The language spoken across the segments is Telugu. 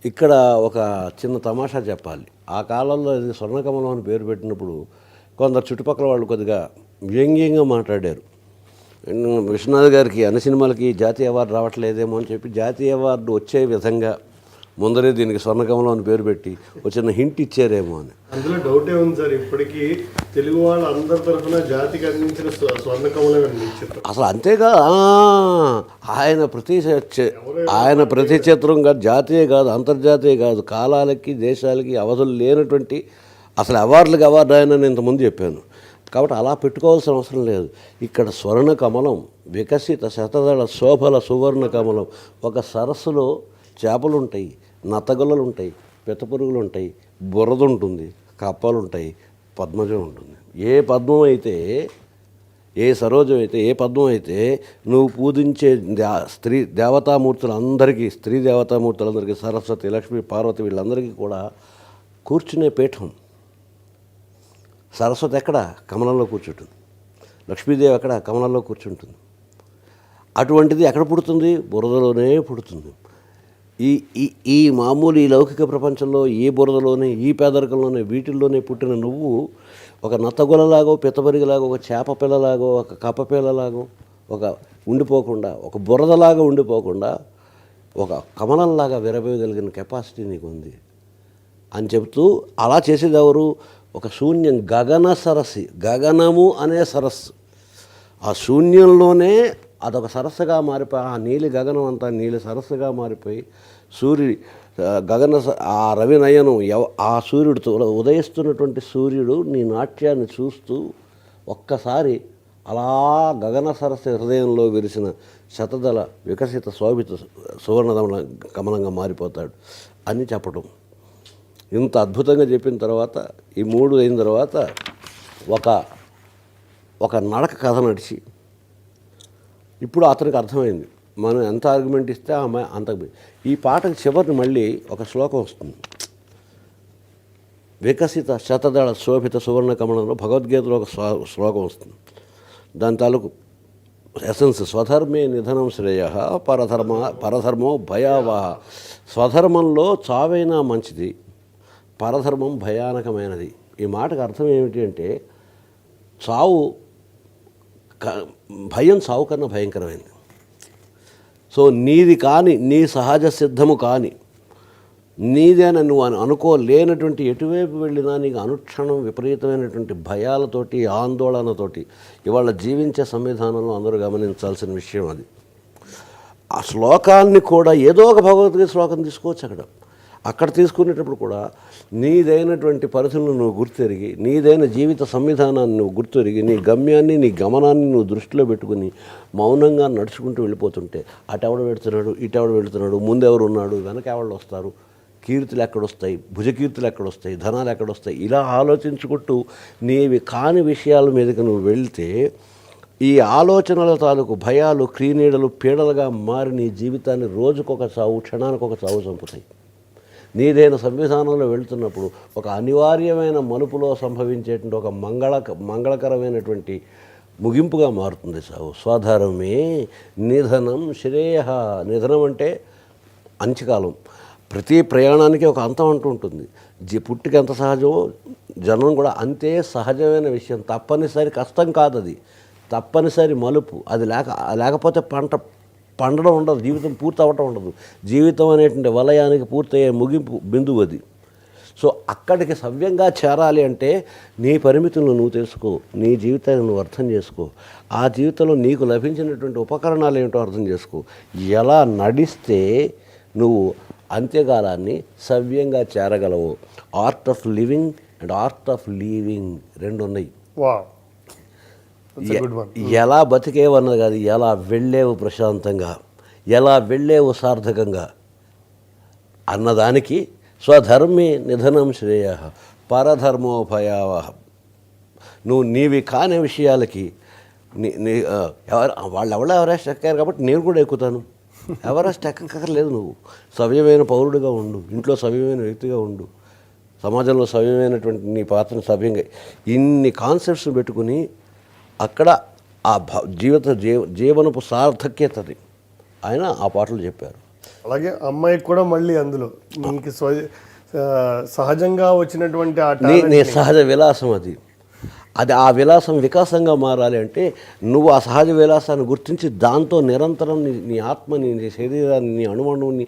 ఇక్కడ ఒక చిన్న తమాషా చెప్పాలి. ఆ కాలంలో ఇది స్వర్ణకమలం అని పేరు పెట్టినప్పుడు కొందరు చుట్టుపక్కల వాళ్ళు కొద్దిగా వ్యంగ్యంగా మాట్లాడారు. విశ్వనాథ్ గారికి అన్ని సినిమాలకి జాతీయ అవార్డు రావట్లేదేమో అని చెప్పి జాతీయ అవార్డు వచ్చే విధంగా ముందరే దీనికి స్వర్ణకమలం అని పేరు పెట్టి ఒక చిన్న హింట్ ఇచ్చారేమో అని. అందులో డౌటే ఉంది సార్. ఇప్పటికీ తెలుగు వాళ్ళు అందరి తరఫున జాతికి అందించిన స్వర్ణకమలం అందించారు. అసలు అంతేగా ఆయన ప్రతి చిత్రం కాదు, జాతీయ కాదు, అంతర్జాతీయ కాదు, కాలాలకి దేశాలకి అవధులు లేనటువంటి అసలు అవార్డులకు అవార్డు ఆయన ఇంతకుముందు చెప్పాను. కాబట్టి అలా పెట్టుకోవాల్సిన అవసరం లేదు. ఇక్కడ స్వర్ణ కమలం, వికసిత శతదళ శోభల సువర్ణ కమలం. ఒక సరస్సులో చేపలు ఉంటాయి, నత్తగుల్లలు ఉంటాయి, పిత్తపురుగులు ఉంటాయి, బురద ఉంటుంది, కప్పలు ఉంటాయి, పద్మజం ఉంటుంది. ఏ పద్మం అయితే, ఏ సరోజం అయితే, ఏ పద్మం అయితే నువ్వు పూజించే స్త్రీ దేవతామూర్తులందరికీ, స్త్రీ దేవతామూర్తులందరికీ, సరస్వతి, లక్ష్మి, పార్వతి వీళ్ళందరికీ కూడా కూర్చునే పీఠం. సరస్వతి ఎక్కడ? కమలంలో కూర్చుంటుంది. లక్ష్మీదేవి ఎక్కడ? కమలంలో కూర్చుంటుంది. అటువంటిది ఎక్కడ పుడుతుంది? బురదలోనే పుడుతుంది. ఈ మామూలు ఈ లౌకిక ప్రపంచంలో ఈ బురదలోనే, ఈ పేదరికంలోనే, వీటిల్లోనే పుట్టిన నువ్వు ఒక నత్తగొలలాగో, పిత్తబరిగిలాగో, ఒక చేప పిల్లలాగో, ఒక కప్ప పిల్లలాగో ఒక ఉండిపోకుండా, ఒక బురదలాగా ఉండిపోకుండా ఒక కమలంలాగా విరబోయగలిగిన కెపాసిటీ నీకు ఉంది అని చెబుతూ, అలా చేసేది ఎవరు? ఒక శూన్యం, గగన సరస్సు, గగనము అనే సరస్సు. ఆ శూన్యంలోనే అదొక సరస్సుగా మారిపోయి, ఆ నీలి గగనం అంతా నీలి సరస్సుగా మారిపోయి గగన ఆ రవినయనం ఆ సూర్యుడితో ఉదయిస్తున్నటువంటి సూర్యుడు నీ నాట్యాన్ని చూస్తూ ఒక్కసారి అలా గగన సరస్సు హృదయంలో విరిసిన శతదళ వికసిత శోభిత సువర్ణదమన కమలంగా మారిపోతాడు అని చెప్పడం. ఇంత అద్భుతంగా చెప్పిన తర్వాత, ఈ మూడు అయిన తర్వాత ఒక నడక కథ నడిచి ఇప్పుడు అతనికి అర్థమైంది మనం ఎంత ఆర్గ్యుమెంట్ ఇస్తే ఆమె అంత. ఈ పాటకు చివరిని మళ్ళీ ఒక శ్లోకం వస్తుంది. వికసిత శతదళ శోభిత సువర్ణ కమలంలో భగవద్గీతలో ఒక శ్లోకం వస్తుంది. దాని తాలూకు ఎసెన్స్, స్వధర్మే నిధనం శ్రేయ పరధర్మో భయావహ. స్వధర్మంలో చావైనా మంచిది, పరధర్మం భయానకమైనది. ఈ మాటకు అర్థం ఏమిటి అంటే, భయం చావు కన్నా భయంకరమైంది. సో నీది కాని, నీ సహజ సిద్ధము కాని, నీదేనా నువ్వు అనుకోలేనటువంటి ఎటువైపు వెళ్ళినా నీకు అనుక్షణం విపరీతమైనటువంటి భయాలతోటి, ఆందోళనతోటి ఇవాళ జీవించే సంవిధానంలో అందరూ గమనించాల్సిన విషయం అది. ఆ శ్లోకాన్ని కూడా ఏదో ఒక భగవద్గీత శ్లోకం తీసుకోవచ్చు. అక్కడ తీసుకునేటప్పుడు కూడా నీదైనటువంటి పరిధులను నువ్వు గుర్తెరిగి, నీదైన జీవిత సంవిధానాన్ని నువ్వు గుర్తెరిగి, నీ గమ్యాన్ని, నీ గమనాన్ని నువ్వు దృష్టిలో పెట్టుకుని మౌనంగా నడుచుకుంటూ వెళ్ళిపోతుంటే అటెవడ వెళుతున్నాడు, ఇటెవడ వెళుతున్నాడు, ముందెవరు ఉన్నాడు, వెనక ఎవళ్ళు వస్తారు, కీర్తులు ఎక్కడొస్తాయి, భుజకీర్తులు ఎక్కడొస్తాయి, ధనాలు ఎక్కడొస్తాయి, ఇలా ఆలోచించుకుంటూ నీవి కాని విషయాల మీదకి నువ్వు వెళ్తే ఈ ఆలోచనల తాలూకు భయాలు, క్రీనీడలు, పీడలుగా మారి నీ జీవితాన్ని రోజుకొక చావు, క్షణానికి ఒక చావు చంపుతాయి. నీదైన సంవిధానంలో వెళుతున్నప్పుడు ఒక అనివార్యమైన మలుపులో సంభవించేటువంటి ఒక మంగళకరమైనటువంటి ముగింపుగా మారుతుంది చావు. స్వధర్మే నిధనం శ్రేయ. నిధనం అంటే అంత్యకాలం. ప్రతి ప్రయాణానికి ఒక అంతం అంటూ ఉంటుంది. పుట్టికి ఎంత సహజమో జనం కూడా అంతే సహజమైన విషయం. తప్పనిసరి కష్టం కాదు, అది తప్పనిసరి మలుపు. అది లేకపోతే పండడం ఉండదు, జీవితం పూర్తి అవ్వటం ఉండదు. జీవితం అనేటువంటి వలయానికి పూర్తయ్యే ముగింపు బిందువు అది. సో అక్కడికి సవ్యంగా చేరాలి అంటే నీ పరిమితులను నువ్వు తెలుసుకో, నీ జీవితాన్ని నువ్వు అర్థం చేసుకో, ఆ జీవితంలో నీకు లభించినటువంటి ఉపకరణాలు ఏమిటో అర్థం చేసుకో. ఎలా నడిస్తే నువ్వు అంత్యకాలాన్ని సవ్యంగా చేరగలవు. Art of living and art of leaving రెండు ఉన్నాయి. ఎలా బతికేవన్నది కాదు, ఎలా వెళ్ళేవు ప్రశాంతంగా, ఎలా వెళ్ళేవు సార్థకంగా అన్నదానికి స్వధర్మే నిధనం శ్రేయ పరధర్మో భయావహ. నువ్వు నీవి కాని విషయాలకి వాళ్ళు ఎవరెస్ట్ ఎక్కారు కాబట్టి నేను కూడా ఎక్కుతాను. ఎవరెస్ట్ ఎక్కక్కర్లేదు. నువ్వు సవ్యమైన పౌరుడిగా ఉండు, ఇంట్లో సవ్యమైన వ్యక్తిగా ఉండు, సమాజంలో సవ్యమైనటువంటి నీ పాత్రను సవ్యంగా, ఇన్ని కాన్సెప్ట్స్ పెట్టుకుని అక్కడ ఆ జీవనపు సార్థక్యతని ఆయన ఆ పాటలు చెప్పారు. అలాగే అమ్మాయికి కూడా మళ్ళీ అందులో నీకు సహజంగా వచ్చినటువంటి ఆ నీ సహజ విలాసం అది అది ఆ విలాసం వికాసంగా మారాలి అంటే నువ్వు ఆ సహజ విలాసాన్ని గుర్తించి దాంతో నిరంతరం నీ ఆత్మని నీ శరీరాన్ని నీ అణువణువుని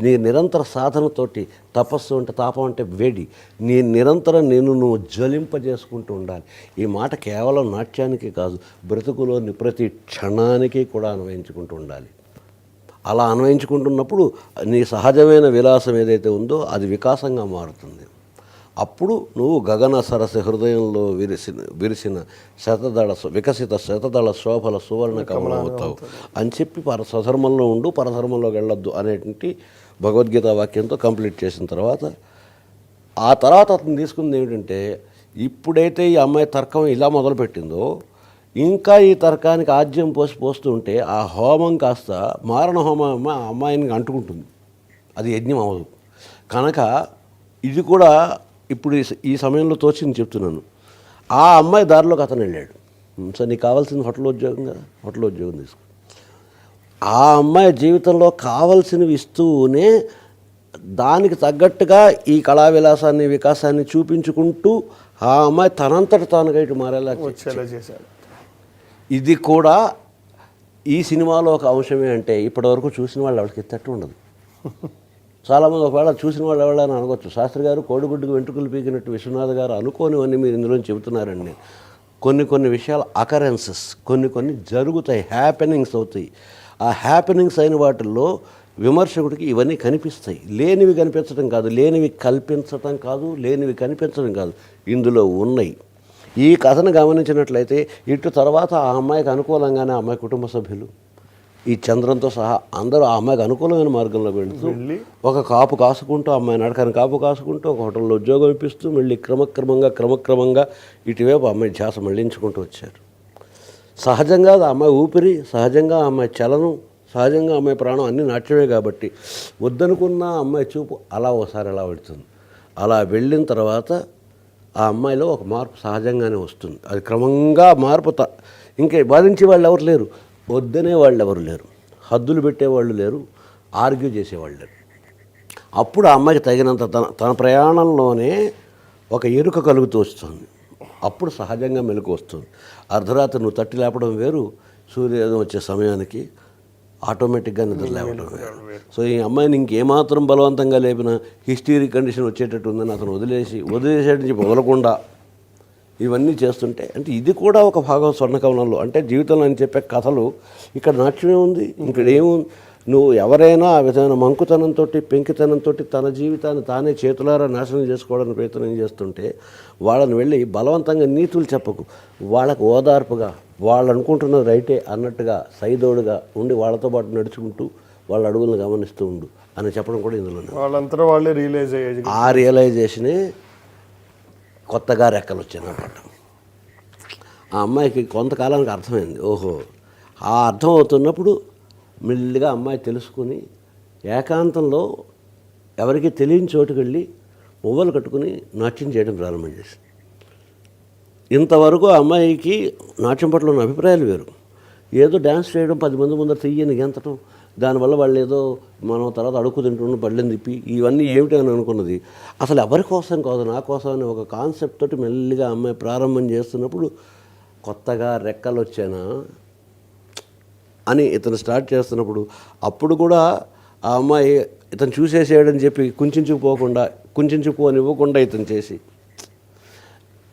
నీ నిరంతర సాధనతోటి తపస్సు అంటే తాపం అంటే వేడి నీ నిరంతరం నువ్వు జ్వలింపజేసుకుంటూ ఉండాలి. ఈ మాట కేవలం నాట్యానికి కాదు, బ్రతుకులోని ప్రతి క్షణానికి కూడా అన్వయించుకుంటూ ఉండాలి. అలా అన్వయించుకుంటున్నప్పుడు నీ సహజమైన విలాసం ఏదైతే ఉందో అది వికాసంగా మారుతుంది. అప్పుడు నువ్వు గగన సరస హృదయంలో విరిసిన వికసిత శతదళ శోభల సువర్ణ కమలం అవుతావు అని చెప్పి స్వధర్మంలో ఉండు, పరధర్మంలోకి వెళ్ళొద్దు అనేటువంటి భగవద్గీత వాక్యంతో కంప్లీట్ చేసిన తర్వాత ఆ తర్వాత అతను తీసుకుంది ఏమిటంటే, ఇప్పుడైతే ఈ అమ్మాయి తర్కం ఇలా మొదలుపెట్టిందో ఇంకా ఈ తర్కానికి ఆజ్యం పోస్తూ ఉంటే ఆ హోమం కాస్త మారణ హోమం ఆ అమ్మాయిని అంటుకుంటుంది, అది యజ్ఞం అవ్వదు. కనుక ఇది కూడా ఇప్పుడు ఈ సమయంలో తోచింది చెప్తున్నాను. ఆ అమ్మాయి దారిలోకి అతను వెళ్ళాడు. సో నీకు కావాల్సింది హోటల్ ఉద్యోగం కదా, హోటల్ ఉద్యోగం తీసుకో. ఆ అమ్మాయి జీవితంలో కావలసినవి ఇస్తూనే దానికి తగ్గట్టుగా ఈ కళా విలాసాన్ని వికాసాన్ని చూపించుకుంటూ ఆ అమ్మాయి తనంతట తానుగా ఇటు మారేలా చేశాడు. ఇది కూడా ఈ సినిమాలో ఒక అంశమే. అంటే ఇప్పటివరకు చూసిన వాళ్ళు ఎవరికి తట్టు ఉండదు. చాలామంది ఒకవేళ చూసిన వాళ్ళు ఎవరైనా అనుకోవచ్చు, శాస్త్రి గారు కోడిగుడ్డుకు వెంట్రుకలు పీకినట్టు విశ్వనాథ్ గారు అనుకోనివన్నీ మీరు ఇందులో చెబుతున్నారండి. కొన్ని విషయాలు అకరెన్సెస్ కొన్ని జరుగుతాయి, హ్యాపెనింగ్స్ అవుతాయి. ఆ హ్యాపెనింగ్స్ అయిన వాటిల్లో విమర్శకుడికి ఇవన్నీ కనిపిస్తాయి. లేనివి కనిపించడం కాదు, లేనివి కల్పించటం కాదు, లేనివి కనిపించడం కాదు, ఇందులో ఉన్నాయి. ఈ కథను గమనించినట్లయితే ఇటు తర్వాత ఆ అమ్మాయికి అనుకూలంగానే అమ్మాయి కుటుంబ సభ్యులు ఈ చంద్రంతో సహా అందరూ ఆ అమ్మాయికి అనుకూలమైన మార్గంలో వెళుతూ ఒక కాపు కాసుకుంటూ అమ్మాయి నడకని కాపు కాసుకుంటూ ఒక హోటల్లో ఉద్యోగం ఇప్పిస్తూ మళ్ళీ క్రమక్రమంగా ఇటువైపు అమ్మాయి ధ్యాస మళ్లించుకుంటూ వచ్చారు. సహజంగా ఆ అమ్మాయి ఊపిరి, సహజంగా ఆ అమ్మాయి చలనం, సహజంగా అమ్మాయి ప్రాణం అన్నీ నాట్యమే కాబట్టి వద్దనుకున్న అమ్మాయి చూపు అలా ఒకసారి అలా వెళుతుంది. అలా వెళ్ళిన తర్వాత ఆ అమ్మాయిలో ఒక మార్పు సహజంగానే వస్తుంది. అది క్రమంగా మార్పు ఇంకే బాధించే వాళ్ళు ఎవరు లేరు, వద్దనే వాళ్ళు ఎవరు లేరు, హద్దులు పెట్టేవాళ్ళు లేరు, ఆర్గ్యూ చేసేవాళ్ళు లేరు. అప్పుడు ఆ అమ్మాయికి తగినంత తన ప్రయాణంలోనే ఒక ఎరుక కలుగుతూ వస్తుంది. అప్పుడు సహజంగా మెలకు వస్తుంది. అర్ధరాత్రి నువ్వు తట్టి లేపడం వేరు, సూర్యోదయం వచ్చే సమయానికి ఆటోమేటిక్గా నిద్ర లేవడం వేరు. సో ఈ అమ్మాయిని ఇంకేమాత్రం బలవంతంగా లేపిన హిస్టీరిక్ కండిషన్ వచ్చేటట్టు ఉందని అతను వదిలేసేటని చెప్పి వదలకుండా ఇవన్నీ చేస్తుంటే, అంటే ఇది కూడా ఒక భాగం స్వర్ణకమలంలో. అంటే జీవితంలో అని చెప్పే కథలు ఇక్కడ నాట్యమే ఉంది, ఇక్కడ ఏముంది. నువ్వు ఎవరైనా ఆ విధమైన మంకుతనంతో పెంకితనంతో తన జీవితాన్ని తానే చేతులారా నాశనం చేసుకోవడానికి ప్రయత్నం చేస్తుంటే వాళ్ళని వెళ్ళి బలవంతంగా నీతులు చెప్పకు, వాళ్ళకు ఓదార్పుగా వాళ్ళు అనుకుంటున్నది రైటే అన్నట్టుగా సైదోడుగా ఉండి వాళ్ళతో పాటు నడుచుకుంటూ వాళ్ళ అడుగులను గమనిస్తూ ఉండు అని చెప్పడం కూడా ఇందులో. వాళ్ళంతా వాళ్ళే రియలైజ్ అయ్యేది. ఆ రియలైజేషనే కొత్తగా రెక్కలు వచ్చాయన్నమాట. ఆ అమ్మాయికి కొంతకాలానికి అర్థమైంది. ఓహో, ఆ అర్థం అవుతున్నప్పుడు మెల్లిగా అమ్మాయి తెలుసుకుని ఏకాంతంలో ఎవరికి తెలియని చోటుకు వెళ్ళి మువ్వలు కట్టుకుని నాట్యం చేయడం ప్రారంభం చేసింది. ఇంతవరకు ఆ అమ్మాయికి నాట్యం పట్ల ఉన్న అభిప్రాయాలు వేరు. ఏదో డ్యాన్స్ చేయడం, 10 మంది ముందర చెయ్యని గెంతటం, దానివల్ల వాళ్ళు ఏదో మనం తర్వాత అడుక్కు తింటున్న బళ్ళని తిప్పి ఇవన్నీ ఏమిటి అని అనుకున్నది. అసలు ఎవరి కోసం కాదు, నా కోసం అనే ఒక కాన్సెప్ట్ తోటి మెల్లిగా అమ్మాయి ప్రారంభం చేస్తున్నప్పుడు కొత్తగా రెక్కలు వచ్చానా అని ఇతను స్టార్ట్ చేస్తున్నప్పుడు అప్పుడు కూడా ఆ అమ్మాయి ఇతను చూసేసేయడని చెప్పి కుంచుకుపోనివ్వకుండా ఇతను చేసి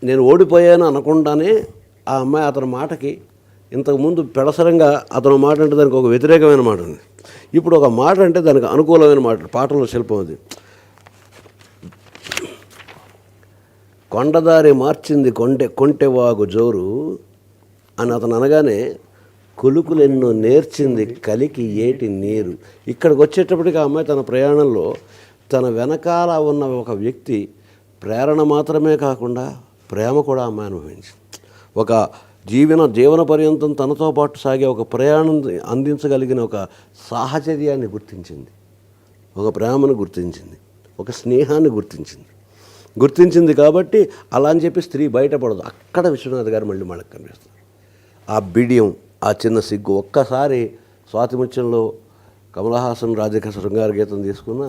నేను ఓడిపోయాను అనకుండానే ఆ అమ్మాయి అతని మాటకి ఇంతకుముందు పెడసరంగా అతను మాట అంటే దానికి ఒక వ్యతిరేకమైన మాట ఉంది, ఇప్పుడు ఒక మాట అంటే దానికి అనుకూలమైన మాట. పాటలో శిల్పం అది. కొండదారి మార్చింది కొంటెవాగు జోరు అని అతను అనగానే కొలుకులెన్నో నేర్చింది కలికి ఏటి నీరు. ఇక్కడికి వచ్చేటప్పటికి ఆ అమ్మాయి తన ప్రయాణంలో తన వెనకాల ఉన్న ఒక వ్యక్తి ప్రేరణ మాత్రమే కాకుండా ప్రేమ కూడా అమ్మాయి అనుభవించింది. ఒక జీవన పర్యంతం తనతో పాటు సాగే ఒక ప్రయాణం అందించగలిగిన ఒక సాహచర్యాన్ని గుర్తించింది, ఒక ప్రేమను గుర్తించింది, ఒక స్నేహాన్ని గుర్తించింది కాబట్టి అలా అని చెప్పి స్త్రీ బయటపడదు. అక్కడ విశ్వనాథ్ గారు మళ్ళీ మనకు కనిపిస్తారు. ఆ బిడియం, ఆ చిన్న సిగ్గు ఒక్కసారి స్వాతిముత్యంలో కమల్ హాసన్ రాధిక శృంగార గీతం తీసుకున్నా,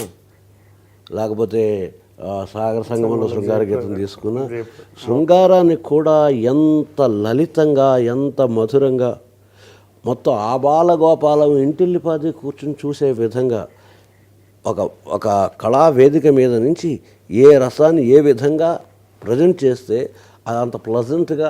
లేకపోతే సాగర సంగమంలో శృంగార గీతం తీసుకున్నా, శృంగారాన్ని కూడా ఎంత లలితంగా, ఎంత మధురంగా, మొత్తం ఆబాల గోపాలం ఇంటిల్లిపాది కూర్చుని చూసే విధంగా ఒక కళా వేదిక మీద నుంచి ఏ రసాన్ని ఏ విధంగా ప్రజెంట్ చేస్తే అది అంత ప్లజెంట్గా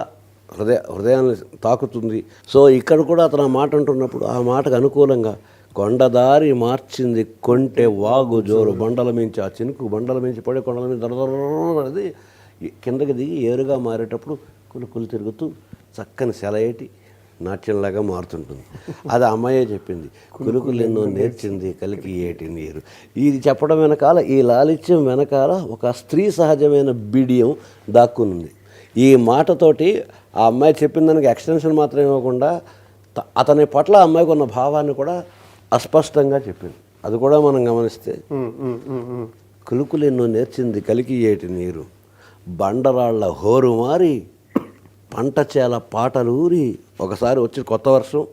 హృదయాన్ని తాకుతుంది. సో ఇక్కడ కూడా అతను ఆ మాట అంటున్నప్పుడు ఆ మాటకు అనుకూలంగా కొండదారి మార్చింది కొంటె వాగు జోరు బండల మించి, ఆ చినుకు బండల మించి పడే కొండల మీద దరదరది కిందకి దిగి ఏరుగా మారేటప్పుడు కులు తిరుగుతూ చక్కని సెలయేటి నాట్యంలాగా మారుతుంటుంది. అది అమ్మాయే చెప్పింది, కులుకులు ఎన్నో నేర్చింది కలికి ఏటి నీరు. ఇది చెప్పడం వెనకాల, ఈ లాలిత్యం వెనకాల ఒక స్త్రీ సహజమైన బిడియం దాక్కునుంది. ఈ మాటతోటి ఆ అమ్మాయి చెప్పిన దానికి ఎక్స్టెన్షన్ మాత్రం ఇవ్వకుండా అతని పట్ల అమ్మాయికి ఉన్న భావాన్ని కూడా అస్పష్టంగా చెప్పింది. అది కూడా మనం గమనిస్తే, కులుకులు ఎన్నో నేర్చింది కలికి ఏటి నీరు, బండరాళ్ల హోరు మారి పంట చేల పాటలు ఊరి, ఒకసారి వచ్చి కొత్త వర్షం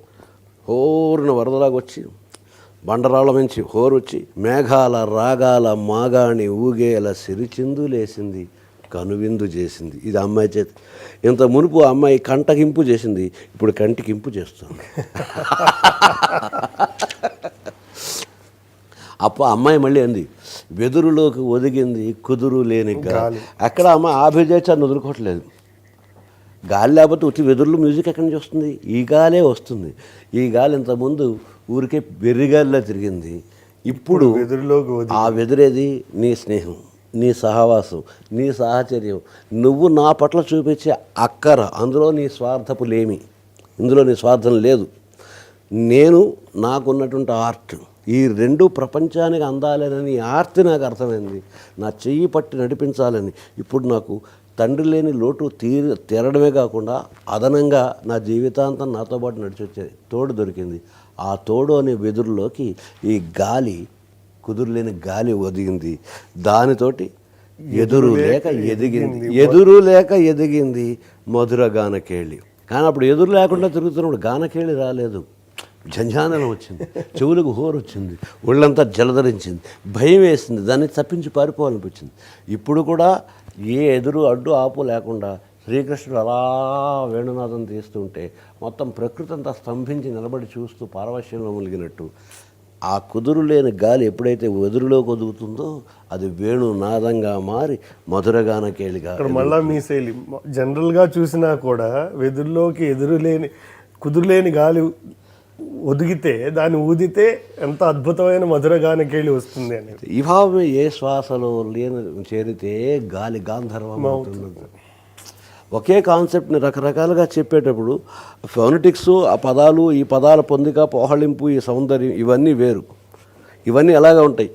హోరున వరదలాగా వచ్చి బండరాళ్ళ నుంచి హోరు వచ్చి మేఘాల రాగాల మాగాణి ఊగేల సిరిచిందులేసింది, కనువిందు చేసింది. ఇది అమ్మాయి చేతి. ఇంత మునుపు అమ్మాయి కంటకింపు చేసింది, ఇప్పుడు కంటికింపు చేస్తుంది. అమ్మాయి మళ్ళీ అంది, వెదురులోకి ఒదిగింది కుదురు లేని గాలి. అక్కడ అమ్మాయి ఆభిజాచాన్ని వదులుకోవట్లేదు. గాలి లేకపోతే వచ్చి వెదురులో మ్యూజిక్ ఎక్కడి నుంచి వస్తుంది? ఈ గాలే వస్తుంది. ఈ గాలి ఇంతకుముందు ఊరికే వెర్రిగాలిలా తిరిగింది, ఇప్పుడు ఆ వెదురేది నీ స్నేహం, నీ సహవాసం, నీ సాహచర్యం, నువ్వు నా పట్ల చూపించే అక్కర, అందులో నీ స్వార్థపు లేమి, ఇందులో నీ స్వార్థం లేదు. నేను నాకున్నటువంటి ఆర్ట్, ఈ రెండు ప్రపంచానికి అందాలనని ఆర్ట్ నాకు అర్థమైంది. నా చెయ్యి పట్టి నడిపించాలని ఇప్పుడు నాకు తండ్రి లేని లోటు తీరడమే కాకుండా అదనంగా నా జీవితాంతం నాతో పాటు నడిచొచ్చే తోడు దొరికింది. ఆ తోడు అనే వెదురులోకి ఈ గాలి, కుదురులేని గాలి ఒదిగింది. దానితోటి ఎదురు లేక ఎదిగింది మధుర గానకేళి. కానీ అప్పుడు ఎదురు లేకుండా తిరుగుతున్నప్పుడు గానకేళి రాలేదు, జంజానలం వచ్చింది, చెవులకు హోరు వచ్చింది, ఒళ్ళంతా జలధరించింది, భయం వేసింది, దాన్ని తప్పించి పారిపోవాలనిపించింది. ఇప్పుడు కూడా ఏ ఎదురు అడ్డు ఆపు లేకుండా శ్రీకృష్ణుడు అలా వేణునాథం తీస్తుంటే మొత్తం ప్రకృతి అంతా స్తంభించి నిలబడి చూస్తూ పారవశ్యంలో ములిగినట్టు ఆ కుదురు లేని గాలి ఎప్పుడైతే వెదురులోకి ఒదుగుతుందో అది వేణునాదంగా మారి మధురగానకేళిగా. మళ్ళా మీ శైలి జనరల్గా చూసినా కూడా వెదురులోకి కుదురులేని గాలి ఒదిగితే దాన్ని ఊదితే ఎంత అద్భుతమైన మధురగానకేళి వస్తుంది అనేది. ఈ భావమే ఏ శ్వాసలో లేని చేరితే గాలి గాంధర్వం అవుతుంది. ఒకే కాన్సెప్ట్ని రకరకాలుగా చెప్పేటప్పుడు ఫోనెటిక్స్, ఆ పదాలు, ఈ పదాల పొందిక, పోహళింపు, ఈ సౌందర్యం ఇవన్నీ వేరు. ఇవన్నీ ఎలాగా ఉంటాయి?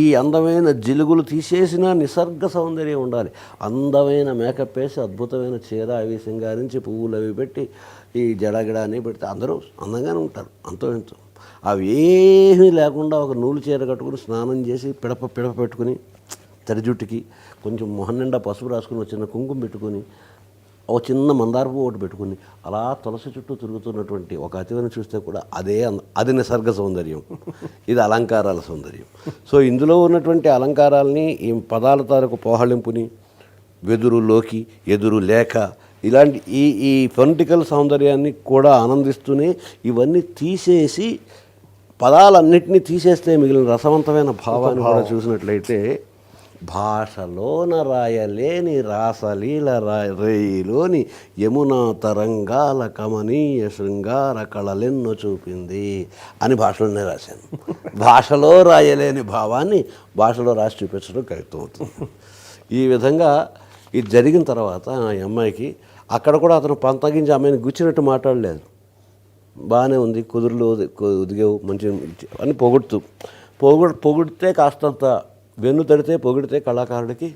ఈ అందమైన జిలుగులు తీసేసిన నిసర్గ సౌందర్యం ఉండాలి. అందమైన మేకప్ వేసి అద్భుతమైన చీర అవి సింగారించి పువ్వులు అవి పెట్టి ఈ జడగిడాన్ని పెడితే అందరూ అందంగానే ఉంటారు, అంతో ఎంతో. అవి ఏమీ లేకుండా ఒక నూలు చీర కట్టుకుని స్నానం చేసి పిడప పెట్టుకుని తడి జుట్టుకి కొంచెం మొహం నిండా పసుపు రాసుకుని చిన్న కుంకుమ పెట్టుకుని ఒక చిన్న మందార పువ్వు ఒకటి పెట్టుకుని అలా తులసి చుట్టూ తిరుగుతున్నటువంటి ఒక అతివని చూస్తే కూడా అది నిసర్గ సౌందర్యం, ఇది అలంకారాల సౌందర్యం. సో ఇందులో ఉన్నటువంటి అలంకారాలని, ఈ పదాల తాలూకు పోహళింపుని, వెదురులోకి ఎదురు లేక ఇలాంటి ఈ ఫొనెటికల్ సౌందర్యాన్ని కూడా ఆనందిస్తూనే ఇవన్నీ తీసేసి పదాలన్నింటినీ తీసేస్తే మిగిలిన రసవంతమైన భావాన్ని కూడా చూసినట్లయితే భాషలోన రాయలేని రాసలీల రేయిలోని యమునా తరంగాల కమనీయ శృంగార కళలెన్నో చూపింది అని భాషలోనే రాశాను. భాషలో రాయలేని భావాన్ని భాషలో రాసి చూపించడం కవిత్వం అవుతుంది. ఈ విధంగా ఇది జరిగిన తర్వాత ఆ అమ్మాయికి అక్కడ కూడా అతను పంతగించి అమ్మాయిని గుచ్చినట్టు మాట్లాడలేదు. బాగానే ఉంది, కుదురులో ఉదిగేవు మంచి అని పొగిడితే కాస్తంత వెన్ను తడితే పొగిడితే కళాకారుడికి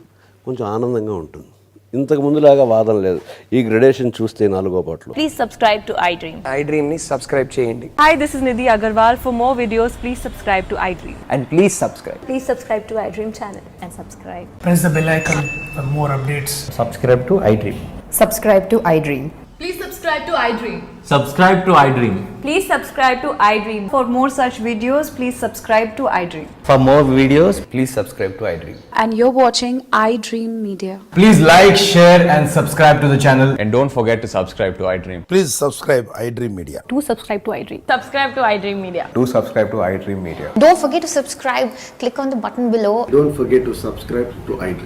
కొంచెం ఆనందంగా ఉంటుంది. ఇంతకు ముందులాగా వాదన లేదు. ఈ గ్రెడేషన్ చూస్తే 4వ పాటలో. Please subscribe to iDream. iDream ని సబ్స్క్రైబ్ చేయండి. Hi, this is Nidhi Agarwal. For more videos, please subscribe to iDream. And please subscribe. Please subscribe to iDream channel and subscribe. Press the bell icon for more updates. Subscribe to iDream. Subscribe to iDream. Please subscribe to iDream. Subscribe to iDream. Please subscribe to iDream. For more such videos, please subscribe to iDream. For more videos, please subscribe to iDream. And you're watching iDream Media. Please like, share, and subscribe to the channel. And don't forget to subscribe to iDream. Please subscribe iDream Media. Do subscribe to iDream. Subscribe to iDream Media. Do subscribe to iDream Media. Don't forget to subscribe. Click on the button below. Don't forget to subscribe to iDream.